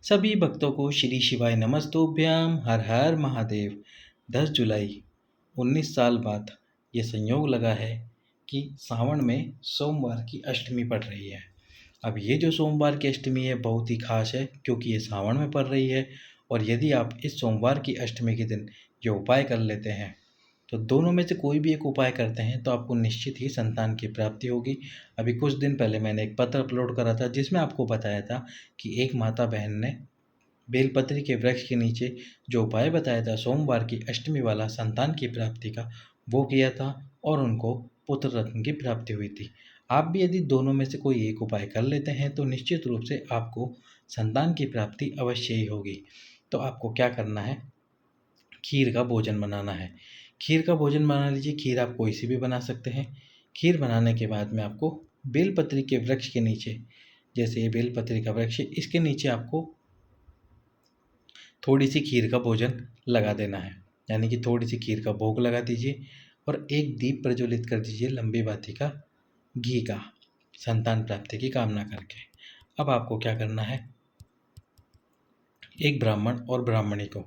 सभी भक्तों को श्री शिवाय नमस्तुभ्याम। हर हर महादेव। 10 जुलाई 19 साल बाद ये संयोग लगा है कि सावन में सोमवार की अष्टमी पड़ रही है। अब ये जो सोमवार की अष्टमी है बहुत ही खास है क्योंकि ये सावन में पड़ रही है। और यदि आप इस सोमवार की अष्टमी के दिन ये उपाय कर लेते हैं तो दोनों में से कोई भी एक उपाय करते हैं तो आपको निश्चित ही संतान की प्राप्ति होगी। अभी कुछ दिन पहले मैंने एक पत्र अपलोड करा था जिसमें आपको बताया था कि एक माता बहन ने बेलपत्री के वृक्ष के नीचे जो उपाय बताया था सोमवार की अष्टमी वाला संतान की प्राप्ति का, वो किया था और उनको पुत्र रत्न की प्राप्ति हुई थी। आप भी यदि दोनों में से कोई एक उपाय कर लेते हैं तो निश्चित रूप से आपको संतान की प्राप्ति अवश्य ही होगी। तो आपको क्या करना है, खीर का भोजन बनाना है। खीर का भोजन बना लीजिए। खीर आप कोई सी भी बना सकते हैं। खीर बनाने के बाद में आपको बेलपत्री के वृक्ष के नीचे, जैसे ये बेलपत्री का वृक्ष है, इसके नीचे आपको थोड़ी सी खीर का भोजन लगा देना है, यानी कि थोड़ी सी खीर का भोग लगा दीजिए और एक दीप प्रज्वलित कर दीजिए लंबी बाती का, घी का, संतान प्राप्ति की कामना करके। अब आपको क्या करना है, एक ब्राह्मण और ब्राह्मणी को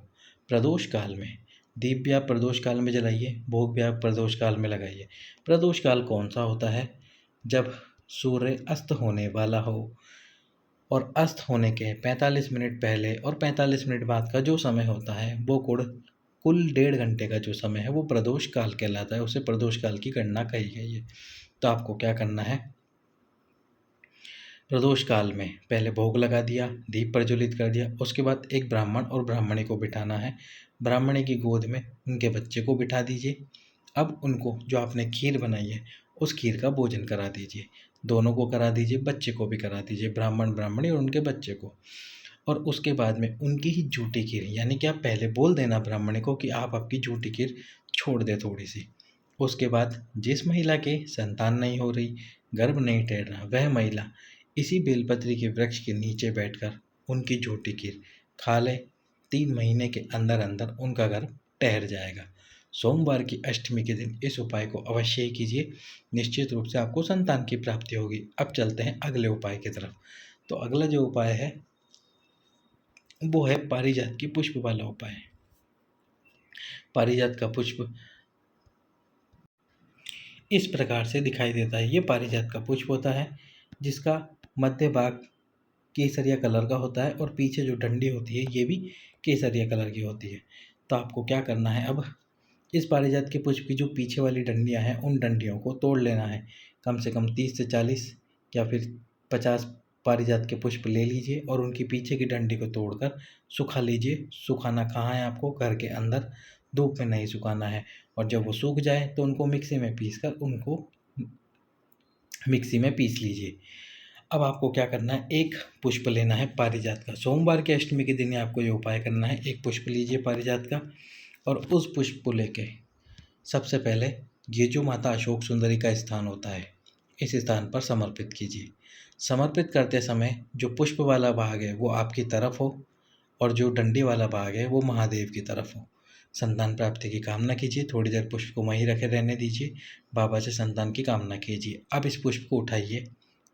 प्रदोष काल में दीप भी आप प्रदोष काल में जलाइए, भोग भी आप प्रदोष काल में लगाइए। प्रदोष काल कौन सा होता है? जब सूर्य अस्त होने वाला हो और अस्त होने के 45 मिनट पहले और 45 मिनट बाद का जो समय होता है वो कुल 1.5 घंटे का जो समय है वो प्रदोष काल कहलाता है। उसे प्रदोष काल की गणना कही गई है। तो आपको क्या करना है, प्रदोष काल में पहले भोग लगा दिया, दीप प्रज्वलित कर दिया, उसके बाद एक ब्राह्मण और ब्राह्मणी को बिठाना है। ब्राह्मणी की गोद में उनके बच्चे को बिठा दीजिए। अब उनको जो आपने खीर बनाई है उस खीर का भोजन करा दीजिए। दोनों को करा दीजिए, बच्चे को भी करा दीजिए, ब्राह्मण ब्राह्मणी और उनके बच्चे को। और उसके बाद में उनकी ही झूठी खीर, यानी कि आप पहले बोल देना ब्राह्मणी को कि आप आपकी झूठी खीर छोड़ दे थोड़ी सी। उसके बाद जिस महिला के संतान नहीं हो रही, गर्भ नहीं टेढ़ रहा, वह महिला इसी बेलपत्री के वृक्ष के नीचे बैठकर उनकी झूठी खीर खा ले। 3 महीने के अंदर अंदर उनका गर्भ ठहर जाएगा। सोमवार की अष्टमी के दिन इस उपाय को अवश्य ही कीजिए, निश्चित रूप से आपको संतान की प्राप्ति होगी। अब चलते हैं अगले उपाय की तरफ। तो अगला जो उपाय है वो है पारिजात की पुष्प वाला उपाय। पारिजात का पुष्प इस प्रकार से दिखाई देता है। ये पारिजात का पुष्प होता है जिसका मध्य भाग केसरिया कलर का होता है और पीछे जो डंडी होती है ये भी केसरिया कलर की होती है। तो आपको क्या करना है, अब इस पारिजात के पुष्प की जो पीछे वाली डंडियां हैं उन डंडियों को तोड़ लेना है। कम से कम 30 से 40 या फिर 50 पारिजात के पुष्प ले लीजिए और उनकी पीछे की डंडी को तोड़कर सुखा लीजिए। सुखाना कहाँ है आपको, घर के अंदर, धूप में नहीं सुखाना है। और जब वो सूख जाए तो उनको मिक्सी में पीस लीजिए। अब आपको क्या करना है, एक पुष्प लेना है पारिजात का। सोमवार के अष्टमी के दिन आपको ये उपाय करना है। एक पुष्प लीजिए पारिजात का और उस पुष्प को लेके सबसे पहले ये जो माता अशोक सुंदरी का स्थान होता है इस स्थान पर समर्पित कीजिए। समर्पित करते समय जो पुष्प वाला भाग है वो आपकी तरफ हो और जो डंडी वाला भाग है वो महादेव की तरफ हो। संतान प्राप्ति की कामना कीजिए। थोड़ी देर पुष्प को वहीं रखे रहने दीजिए, बाबा से संतान की कामना कीजिए। अब इस पुष्प को उठाइए,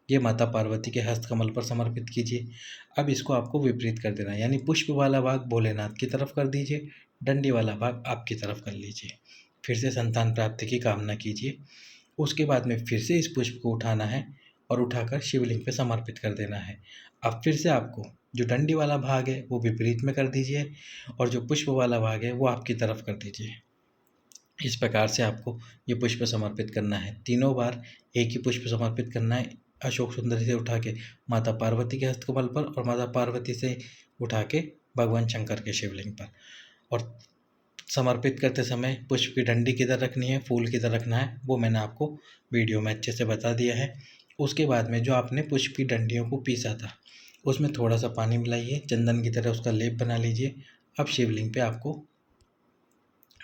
ये माता पार्वती के हस्त कमल पर समर्पित कीजिए। अब इसको आपको विपरीत कर देना है, यानी पुष्प वाला भाग भोलेनाथ की तरफ कर दीजिए, डंडी वाला भाग आपकी तरफ कर लीजिए। फिर से संतान प्राप्ति की कामना कीजिए। उसके बाद में फिर से इस पुष्प को उठाना है और उठाकर शिवलिंग पे समर्पित कर देना है। अब फिर से आपको जो डंडी वाला भाग है वो विपरीत में कर दीजिए और जो पुष्प वाला भाग है वो आपकी तरफ कर दीजिए। इस प्रकार से आपको ये पुष्प समर्पित करना है। तीनों बार एक ही पुष्प समर्पित करना है, अशोक सुंदरी से उठा के माता पार्वती के हस्तकमल पर और माता पार्वती से उठा के भगवान शंकर के शिवलिंग पर। और समर्पित करते समय पुष्प की डंडी किधर रखनी है, फूल किधर रखना है, वो मैंने आपको वीडियो में अच्छे से बता दिया है। उसके बाद में जो आपने पुष्प की डंडियों को पीसा था उसमें थोड़ा सा पानी मिलाइए, चंदन की तरह उसका लेप बना लीजिए। अब शिवलिंग पे आपको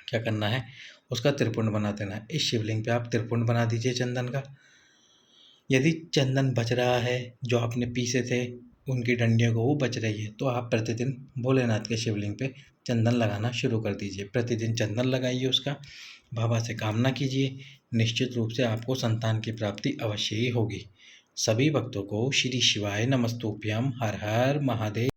क्या करना है, उसका त्रिपुंड बना देना है। इस शिवलिंग पे आप त्रिपुंड बना दीजिए चंदन का। यदि चंदन बच रहा है, जो आपने पीसे थे उनकी डंडियों को वो बच रही है, तो आप प्रतिदिन भोलेनाथ के शिवलिंग पे चंदन लगाना शुरू कर दीजिए। प्रतिदिन चंदन लगाइए, उसका बाबा से कामना कीजिए। निश्चित रूप से आपको संतान की प्राप्ति अवश्य ही होगी। सभी भक्तों को श्री शिवाय नमस्तुभ्यम। हर हर महादेव।